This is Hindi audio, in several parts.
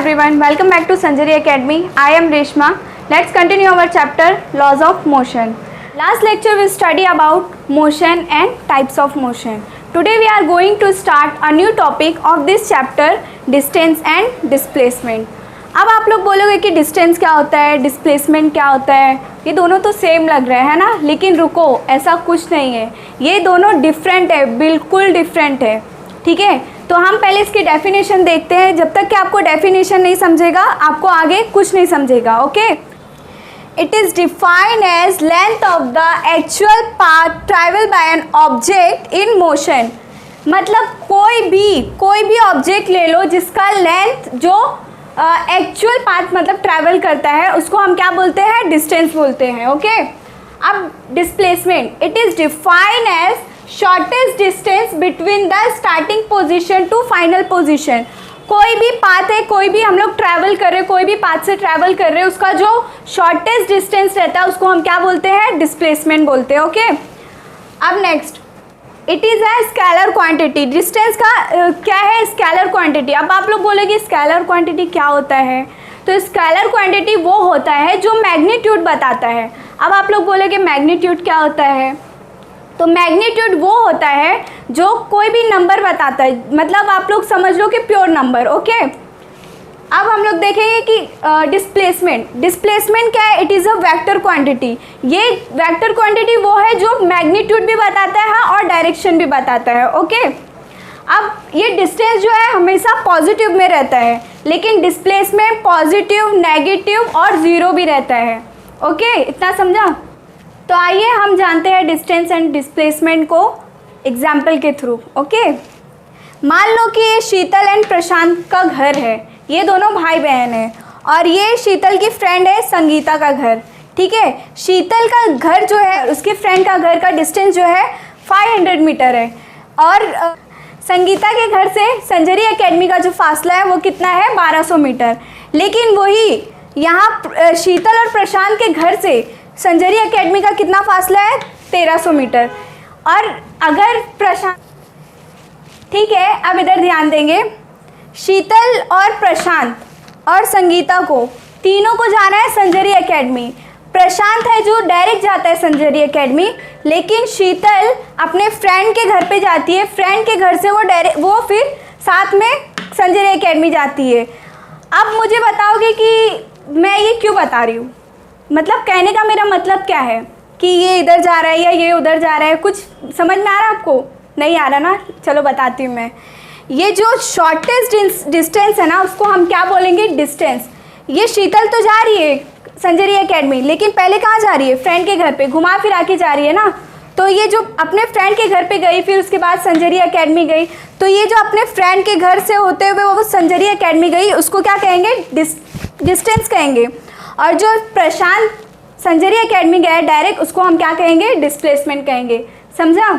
everyone, welcome back to Sanjari Academy. I am Reshma. Let's continue our chapter Laws of Motion. Last lecture we study about motion and types of motion. Today we are going to start a new topic of this chapter, distance and displacement. अब आप लोग बोलोगे कि डिस्टेंस क्या होता है, डिस्प्लेसमेंट क्या होता है, ये दोनों तो सेम लग रहे हैं ना, लेकिन रुको, ऐसा कुछ नहीं है, ये दोनों डिफरेंट है, बिल्कुल डिफरेंट है। ठीक है, तो हम पहले इसकी डेफिनेशन देखते हैं। जब तक कि आपको डेफिनेशन नहीं समझेगा आपको आगे कुछ नहीं समझेगा। Okay, it is defined as length of the actual path travel by an object in motion. मतलब कोई भी ऑब्जेक्ट ले लो जिसका लेंथ जो एक्चुअल पाथ मतलब ट्रैवल करता है उसको हम क्या बोलते हैं, डिस्टेंस बोलते हैं। ओके, अब displacement, it is defined as shortest distance between the starting position to final position. कोई भी पाथ है, कोई भी हम लोग ट्रैवल कर रहे हैं, कोई भी पाथ से ट्रैवल कर रहे हैं, उसका जो शॉर्टेस्ट डिस्टेंस रहता है उसको हम क्या बोलते हैं, डिस्प्लेसमेंट बोलते हैं। ओके, अब next, it is a scalar quantity. Distance का क्या है, स्केलर क्वांटिटी। अब आप लोग बोलेंगे स्केलर क्वांटिटी क्या होता है, तो स्केलर क्वांटिटी वो होता है जो मैग्नीट्यूड बताता है। अब आप लोग बोलेंगे मैग्नीट्यूड क्या होता है, तो मैग्नीट्यूड वो होता है जो कोई भी नंबर बताता है, मतलब आप लोग समझ लो कि प्योर नंबर। ओके, अब हम लोग देखेंगे कि डिस्प्लेसमेंट क्या है। It is a vector quantity. ये वेक्टर क्वांटिटी वो है जो मैग्नीट्यूड भी बताता है और डायरेक्शन भी बताता है। ओके, अब ये डिस्टेंस जो है हमेशा पॉजिटिव में रहता है, लेकिन डिस्प्लेसमेंट पॉजिटिव, नेगेटिव और ज़ीरो भी रहता है। ओके, इतना समझा। तो आइए हम जानते हैं डिस्टेंस एंड डिस्प्लेसमेंट को एग्जाम्पल के थ्रू। ओके, मान लो कि ये शीतल एंड प्रशांत का घर है, ये दोनों भाई बहन हैं, और ये शीतल की फ्रेंड है संगीता का घर। ठीक है, शीतल का घर जो है उसके फ्रेंड का घर का डिस्टेंस जो है 500 मीटर है, और संगीता के घर से संजरी एकेडमी का जो फासला है वो कितना है, 1200 मीटर। लेकिन वही यहाँ शीतल और प्रशांत के घर से संजरी एकेडमी का कितना फासला है, 1300 मीटर। और अगर प्रशांत, ठीक है, अब इधर ध्यान देंगे, शीतल और प्रशांत और संगीता को तीनों को जाना है संजरी एकेडमी। प्रशांत है जो डायरेक्ट जाता है संजरी एकेडमी, लेकिन शीतल अपने फ्रेंड के घर पे जाती है, फ्रेंड के घर से वो फिर साथ में संजरी एकेडमी जाती है। अब मुझे बताओगे कि मैं ये क्यों बता रही हूँ, मतलब कहने का मेरा मतलब क्या है कि ये इधर जा रहा है या ये उधर जा रहा है, कुछ समझ में आ रहा है आपको? नहीं आ रहा ना, चलो बताती हूँ मैं। ये जो शॉर्टेस्ट डिस्टेंस है ना उसको हम क्या बोलेंगे, डिस्टेंस। ये शीतल तो जा रही है संजरी एकेडमी, लेकिन पहले कहाँ जा रही है, फ्रेंड के घर पे घुमा फिरा के जा रही है ना। तो ये जो अपने फ्रेंड के घर पे गई फिर उसके बाद संजरी एकेडमी गई, तो ये जो अपने फ्रेंड के घर से होते हुए वो संजरी एकेडमी गई उसको क्या कहेंगे, डिस्टेंस कहेंगे। और जो प्रशांत संजरी एकेडमी गया डायरेक्ट उसको हम क्या कहेंगे, डिस्प्लेसमेंट कहेंगे। समझा?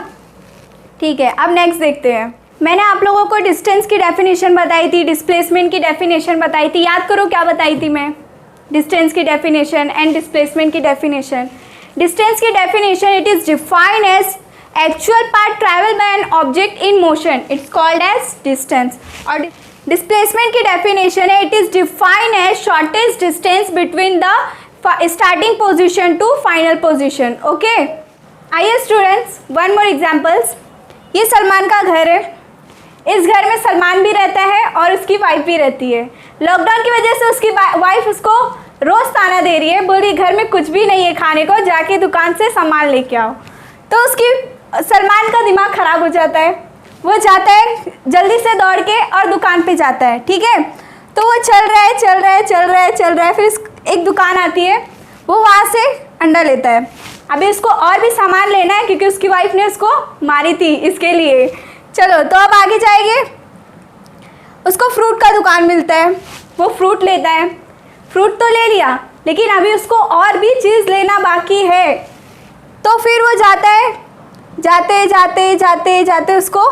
ठीक है, अब नेक्स्ट देखते हैं। मैंने आप लोगों को डिस्टेंस की डेफिनेशन बताई थी, डिस्प्लेसमेंट की डेफिनेशन बताई थी, याद करो क्या बताई थी मैं, डिस्टेंस की डेफिनेशन एंड डिस्प्लेसमेंट की डेफिनेशन। डिस्टेंस की definition, it is defined as actual path travel by an object in motion, it's called as distance. और डिस्प्लेसमेंट की डेफिनेशन है, it is defined as shortest distance between the starting position to final position. Okay, आइए स्टूडेंट्स, वन मोर एग्जांपल्स। ये सलमान का घर है, इस घर में सलमान भी रहता है और उसकी वाइफ भी रहती है। लॉकडाउन की वजह से उसकी वाइफ उसको रोज़ ताना दे रही है, बोल रही घर में कुछ भी नहीं है खाने को, जाके दुकान से सामान लेके आओ। तो उसकी सलमान का दिमाग ख़राब हो जाता है, वो जाता है जल्दी से दौड़ के और दुकान पे जाता है। ठीक है, तो वो चल रहा है, फिर एक दुकान आती है, वो वहाँ से अंडा लेता है। अभी उसको और भी सामान लेना है क्योंकि उसकी वाइफ ने उसको मारी थी इसके लिए। चलो, तो अब आगे जाएंगे, उसको फ्रूट का दुकान मिलता है, वो फ्रूट लेता है, फ्रूट तो ले लिया लेकिन अभी उसको और भी चीज़ लेना बाकी है। तो फिर वो जाता है, जाते उसको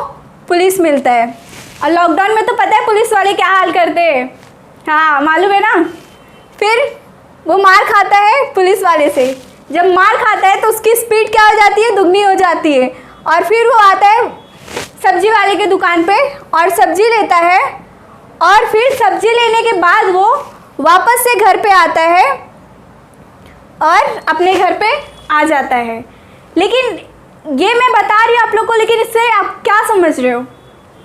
पुलिस मिलता है। और लॉकडाउन में तो पता है पुलिस वाले क्या हाल करते हैं, हाँ मालूम है ना। फिर वो मार खाता है पुलिस वाले से, जब मार खाता है तो उसकी स्पीड क्या हो जाती है, दुगनी हो जाती है। और फिर वो आता है सब्जी वाले के दुकान पे और सब्जी लेता है और फिर सब्जी लेने के बाद वो वापस से घर पे आता है और अपने घर पे आ जाता है। लेकिन ये मैं बता रही हूँ आप लोग को, लेकिन इससे आप क्या समझ रहे हो?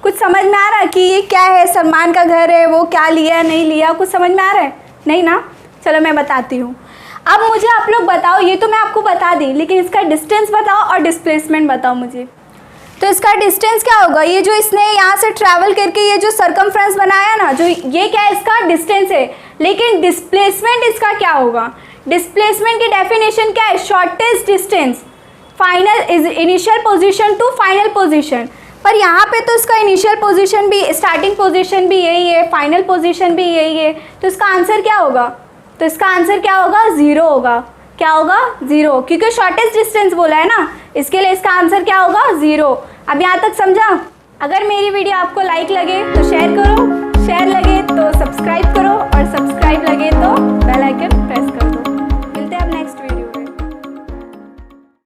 कुछ समझ में आ रहा है कि ये क्या है? सलमान का घर है, वो क्या लिया नहीं लिया, कुछ समझ में आ रहा है? नहीं ना? चलो मैं बताती हूँ। अब मुझे आप लोग बताओ, ये तो मैं आपको बता दी, लेकिन इसका डिस्टेंस बताओ और डिस्प्लेसमेंट बताओ मुझे। तो इसका डिस्टेंस क्या होगा? ये जो इसने यहाँ से ट्रैवल करके ये जो सर्कमफ्रेंस बनाया ना, जो ये क्या है? इसका डिस्टेंस है। लेकिन डिस्प्लेसमेंट इसका क्या होगा? डिस्प्लेसमेंट की डेफिनेशन क्या है? Shortest distance final is initial position to final position. पर यहाँ पे तो इसका इनिशियल पोजीशन भी, स्टार्टिंग पोजीशन भी यही है, फाइनल पोजीशन भी यही है। तो इसका आंसर क्या होगा? तो इसका आंसर क्या होगा? 0 होगा। क्या होगा? 0, क्योंकि शॉर्टेस्ट डिस्टेंस बोला है ना, इसके लिए इसका आंसर क्या होगा? 0। अब यहाँ तक समझा? अगर मेरी वीडियो आपको लाइक लगे तो शेयर करो, शेयर लगे तो सब्सक्राइब करो, और सब्सक्राइब लगे